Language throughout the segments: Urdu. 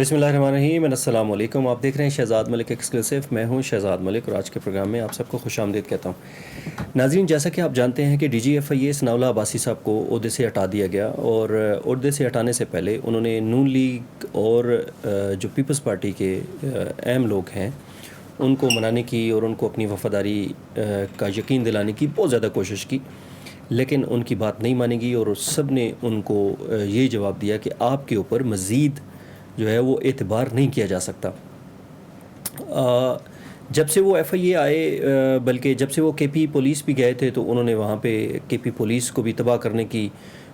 بسم اللہ الرحمن الرحیم، السلام علیکم۔ آپ دیکھ رہے ہیں شہزاد ملک ایکسکلوسیو۔ میں ہوں شہزاد ملک اور آج کے پروگرام میں آپ سب کو خوش آمدید کہتا ہوں۔ ناظرین، جیسا کہ آپ جانتے ہیں کہ ڈی جی ایف آئی اے ثناء اللہ عباسی صاحب کو عہدے سے ہٹا دیا گیا، اور عہدے سے ہٹانے سے پہلے انہوں نے نون لیگ اور جو پیپلز پارٹی کے اہم لوگ ہیں ان کو منانے کی اور ان کو اپنی وفاداری کا یقین دلانے کی بہت زیادہ کوشش کی، لیکن ان کی بات نہیں مانی گئی اور سب نے ان کو یہ جواب دیا کہ آپ کے اوپر مزید جو ہے وہ اعتبار نہیں کیا جا سکتا۔ جب سے وہ ایف آئی اے آئے، بلکہ جب سے وہ کے پی پولیس بھی گئے تھے، تو انہوں نے وہاں پہ کے پی پولیس کو بھی تباہ کرنے کی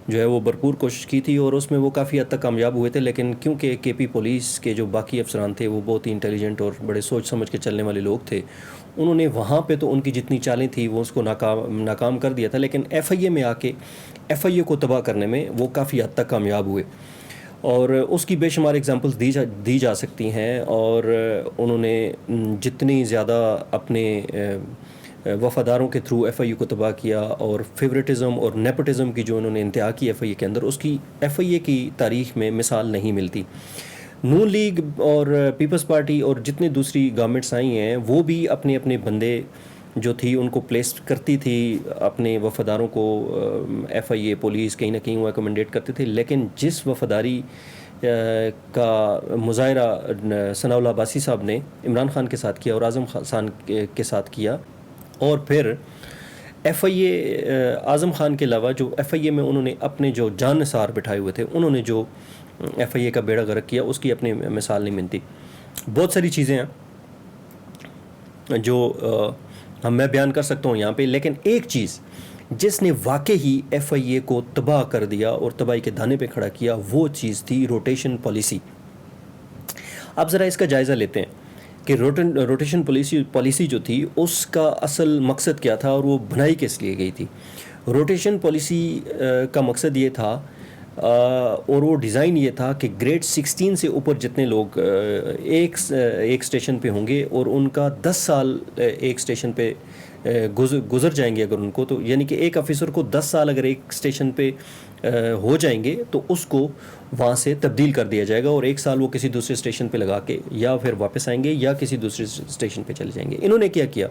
جو ہے وہ بھرپور کوشش کی تھی، اور اس میں وہ کافی حد تک کامیاب ہوئے تھے۔ لیکن کیونکہ کے پی پولیس کے جو باقی افسران تھے وہ بہت ہی انٹیلیجنٹ اور بڑے سوچ سمجھ کے چلنے والے لوگ تھے، انہوں نے وہاں پہ تو ان کی جتنی چالیں تھیں وہ اس کو ناکام کر دیا تھا، لیکن ایف آئی اے میں آ کے ایف آئی اے کو تباہ کرنے میں وہ کافی حد تک کامیاب ہوئے، اور اس کی بے شمار ایگزامپلس دی جا سکتی ہیں۔ اور انہوں نے جتنی زیادہ اپنے وفاداروں کے تھرو ایف آئی اے کو تباہ کیا، اور فیوریٹزم اور نیپوٹزم کی جو انہوں نے انتہا کی ایف آئی اے کے اندر، اس کی ایف آئی اے کی تاریخ میں مثال نہیں ملتی۔ نون لیگ اور پیپلز پارٹی اور جتنے دوسری گورنمنٹس آئی ہیں وہ بھی اپنے اپنے بندے جو تھی ان کو پلیس کرتی تھی، اپنے وفاداروں کو ایف آئی اے پولیس کہیں نہ کہیں وہ ایکومنڈیٹ کرتے تھے، لیکن جس وفاداری کا مظاہرہ ثناء اللہ عباسی صاحب نے عمران خان کے ساتھ کیا اور اعظم خان کے ساتھ کیا، اور پھر ایف آئی اے اعظم خان کے علاوہ جو ایف آئی اے میں انہوں نے اپنے جو جان نثار بٹھائے ہوئے تھے، انہوں نے جو ایف آئی اے کا بیڑا غرق کیا، اس کی اپنی مثال نہیں ملتی۔ بہت ساری چیزیں ہیں جو میں بیان کر سکتا ہوں یہاں پہ، لیکن ایک چیز جس نے واقعی ہی ایف آئی اے کو تباہ کر دیا اور تباہی کے دانے پہ کھڑا کیا، وہ چیز تھی روٹیشن پالیسی۔ اب ذرا اس کا جائزہ لیتے ہیں کہ روٹیشن پالیسی جو تھی اس کا اصل مقصد کیا تھا اور وہ بنائی کس لیے گئی تھی۔ روٹیشن پالیسی کا مقصد یہ تھا اور وہ ڈیزائن یہ تھا کہ گریڈ 16 سے اوپر جتنے لوگ ایک اسٹیشن پہ ہوں گے اور ان کا 10 سال ایک اسٹیشن پہ گزر جائیں گے اگر ان کو، تو یعنی کہ ایک آفیسر کو 10 سال اگر ایک اسٹیشن پہ ہو جائیں گے تو اس کو وہاں سے تبدیل کر دیا جائے گا، اور ایک سال وہ کسی دوسرے اسٹیشن پہ لگا کے یا پھر واپس آئیں گے یا کسی دوسرے اسٹیشن پہ چلے جائیں گے۔ انہوں نے کیا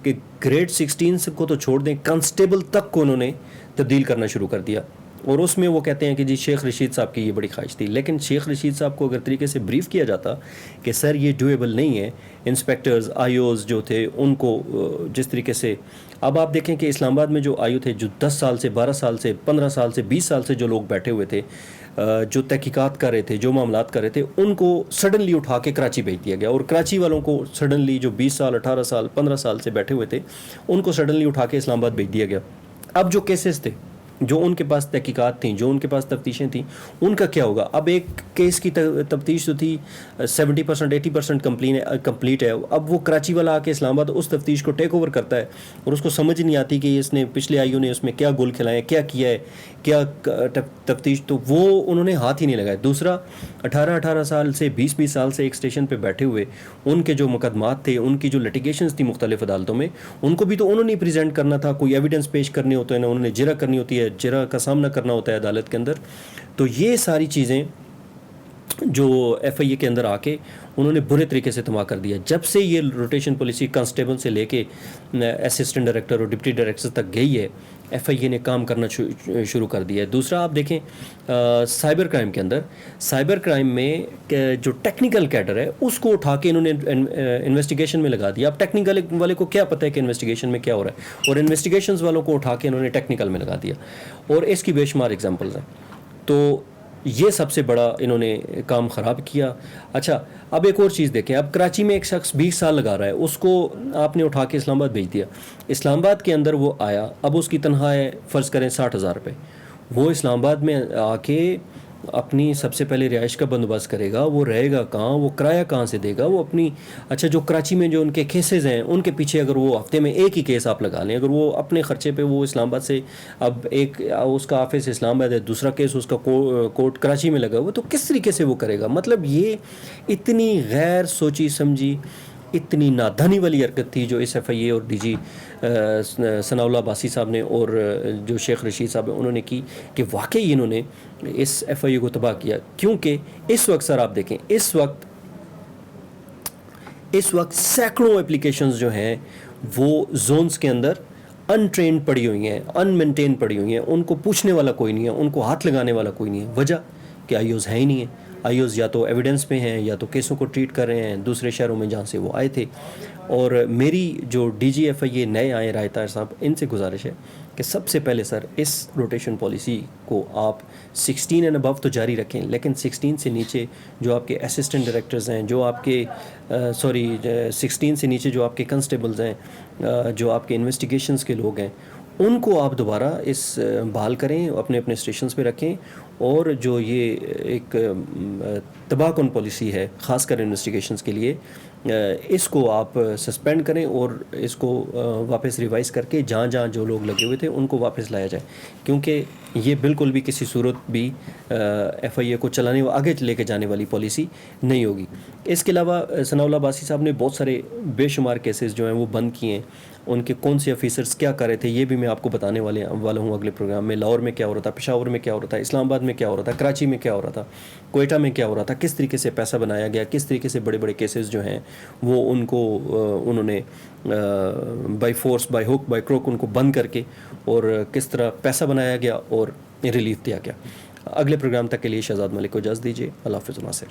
کہ گریڈ 16 کو تو چھوڑ دیں، کانسٹیبل تک کو انہوں نے تبدیل کرنا شروع کر دیا، اور اس میں وہ کہتے ہیں کہ جی شیخ رشید صاحب کی یہ بڑی خواہش تھی۔ لیکن شیخ رشید صاحب کو اگر طریقے سے بریف کیا جاتا کہ سر یہ ڈویبل نہیں ہے، انسپیکٹرز آئی اوز جو تھے ان کو جس طریقے سے، اب آپ دیکھیں کہ اسلام آباد میں جو آئی او تھے، جو 10 سال سے 12 سال سے 15 سال سے 20 سال سے جو لوگ بیٹھے ہوئے تھے، جو تحقیقات کر رہے تھے، جو معاملات کر رہے تھے، ان کو سڈنلی اٹھا کے کراچی بھیج دیا گیا، اور کراچی والوں کو سڈنلی جو 20 سال 18 سال 15 سال سے بیٹھے ہوئے تھے ان کو سڈنلی اٹھا کے اسلام آباد بھیج دیا گیا۔ اب جو کیسز تھے، جو ان کے پاس تحقیقات تھیں، جو ان کے پاس تفتیشیں تھیں، ان کا کیا ہوگا؟ اب ایک کیس کی تفتیش جو تھی 70% 80% کمپلیٹ ہے، اب وہ کراچی والا آ کے اسلام آباد اس تفتیش کو ٹیک اوور کرتا ہے، اور اس کو سمجھ نہیں آتی کہ اس نے پچھلے آئیوں نے اس میں کیا گول کھلائے، کیا کیا ہے، کیا تفتیش، تو وہ انہوں نے ہاتھ ہی نہیں لگائے۔ دوسرا 18 سال سے 20 سال سے ایک اسٹیشن پہ بیٹھے ہوئے ان کے جو مقدمات تھے، ان کی جو لٹیگیشنز تھی مختلف عدالتوں میں، ان کو بھی تو انہوں نے پریزنٹ کرنا تھا، کوئی ایویڈنس پیش کرنے ہوتے ہیں، انہوں نے جرح کرنی ہوتی ہے، جرح کا سامنا کرنا ہوتا ہے عدالت کے اندر۔ تو یہ ساری چیزیں جو ایف آئی اے کے اندر آ کے انہوں نے برے طریقے سے تباہ کر دیا۔ جب سے یہ روٹیشن پالیسی کانسٹیبل سے لے کے اسسٹنٹ ڈائریکٹر اور ڈپٹی ڈائریکٹر تک گئی ہے، ایف آئی اے نے کام کرنا شروع کر دیا ہے۔ دوسرا آپ دیکھیں سائبر کرائم کے اندر، سائبر کرائم میں جو ٹیکنیکل کیڈر ہے اس کو اٹھا کے انہوں نے انویسٹیگیشن میں لگا دیا۔ اب ٹیکنیکل والے کو کیا پتہ ہے کہ انویسٹیگیشن میں کیا ہو رہا ہے، اور انویسٹیگیشنز والوں کو اٹھا کے انہوں نے ٹیکنیکل میں لگا دیا، اور اس کی بے شمار ایگزامپلز ہیں۔ تو یہ سب سے بڑا انہوں نے کام خراب کیا۔ اچھا، اب ایک اور چیز دیکھیں، اب کراچی میں ایک شخص 20 سال لگا رہا ہے، اس کو آپ نے اٹھا کے اسلام آباد بھیج دیا۔ اسلام آباد کے اندر وہ آیا، اب اس کی تنخواہ ہے فرض کریں 60,000 روپے، وہ اسلام آباد میں آ کے اپنی سب سے پہلے رہائش کا بندوبست کرے گا، وہ رہے گا کہاں، وہ کرایہ کہاں سے دے گا، وہ اپنی اچھا جو کراچی میں جو ان کے کیسز ہیں ان کے پیچھے اگر وہ ہفتے میں ایک ہی کیس آپ لگا لیں، اگر وہ اپنے خرچے پہ وہ اسلام آباد سے، اب ایک اس کا آفس اسلام آباد ہے، دوسرا کیس اس کا کورٹ کراچی میں لگا ہوا، تو کس طریقے سے وہ کرے گا؟ مطلب یہ اتنی غیر سوچی سمجھی، اتنی نادانی والی حرکت تھی جو اس ایف آئی اے اور ڈی جی ثناء اللہ عباسی صاحب نے اور جو شیخ رشید صاحب انہوں نے کی کہ واقعی انہوں نے اس ایف آئی اے کو تباہ کیا. کیونکہ اس وقت سر آپ دیکھیں اس وقت سینکڑوں اپلیکیشنز جو ہیں وہ زونز کے اندر ان ٹرینڈ پڑی ہوئی ہیں, ان مینٹین پڑی ہوئی ہیں, ان کو پوچھنے والا کوئی نہیں ہے, ان کو ہاتھ لگانے والا کوئی نہیں ہے. وجہ کہ آئی اوز ہیں ہی نہیں ہیں. آئی اوز یا تو ایویڈنس پہ ہیں یا تو کیسوں کو ٹریٹ کر رہے ہیں دوسرے شہروں میں جہاں سے وہ آئے تھے. اور میری جو ڈی جی ایف آئی اے نئے آئے رائے طاہر صاحب, ان سے گزارش ہے کہ سب سے پہلے سر اس روٹیشن پالیسی کو آپ 16 اینڈ ابو تو جاری رکھیں, لیکن 16 سے نیچے جو آپ کے اسسٹنٹ ڈائریکٹرز ہیں, جو آپ کے 16 سے نیچے جو آپ کے کنسٹیبلز ہیں, جو آپ کے انویسٹیگیشنز کے لوگ ہیں, ان کو آپ دوبارہ اس بحال کریں, اپنے اپنے اسٹیشنز پہ رکھیں. اور جو یہ ایک تباہ کن پالیسی ہے خاص کر انویسٹیگیشنز کے لیے, اس کو آپ سسپینڈ کریں اور اس کو واپس ریوائز کر کے جہاں جہاں جو لوگ لگے ہوئے تھے ان کو واپس لایا جائے, کیونکہ یہ بالکل بھی کسی صورت بھی ایف آئی اے کو چلانے و آگے لے کے جانے والی پالیسی نہیں ہوگی. اس کے علاوہ ثناء اللہ عباسی صاحب نے بہت سارے بے شمار کیسز جو ہیں وہ بند کیے ہیں. ان کے کون سے آفیسرز کیا کر رہے تھے یہ بھی میں آپ کو بتانے والا ہوں اگلے پروگرام میں. لاہور میں کیا ہو رہا تھا, پشاور میں کیا ہو رہا تھا, اسلام آباد میں کیا ہو رہا تھا, کراچی میں کیا ہو رہا تھا, کوئٹہ میں کیا ہو رہا تھا, کس طریقے سے پیسہ بنایا گیا, کس طریقے سے بڑے بڑے کیسز جو ہیں وہ ان کو انہوں نے by force, by hook, by crook ان کو بند کر کے اور کس طرح پیسہ بنایا گیا اور ریلیف دیا گیا. اگلے پروگرام تک کے لیے شہزاد ملک کو اجازت دیجیے. اللہ حافظ. ناصر.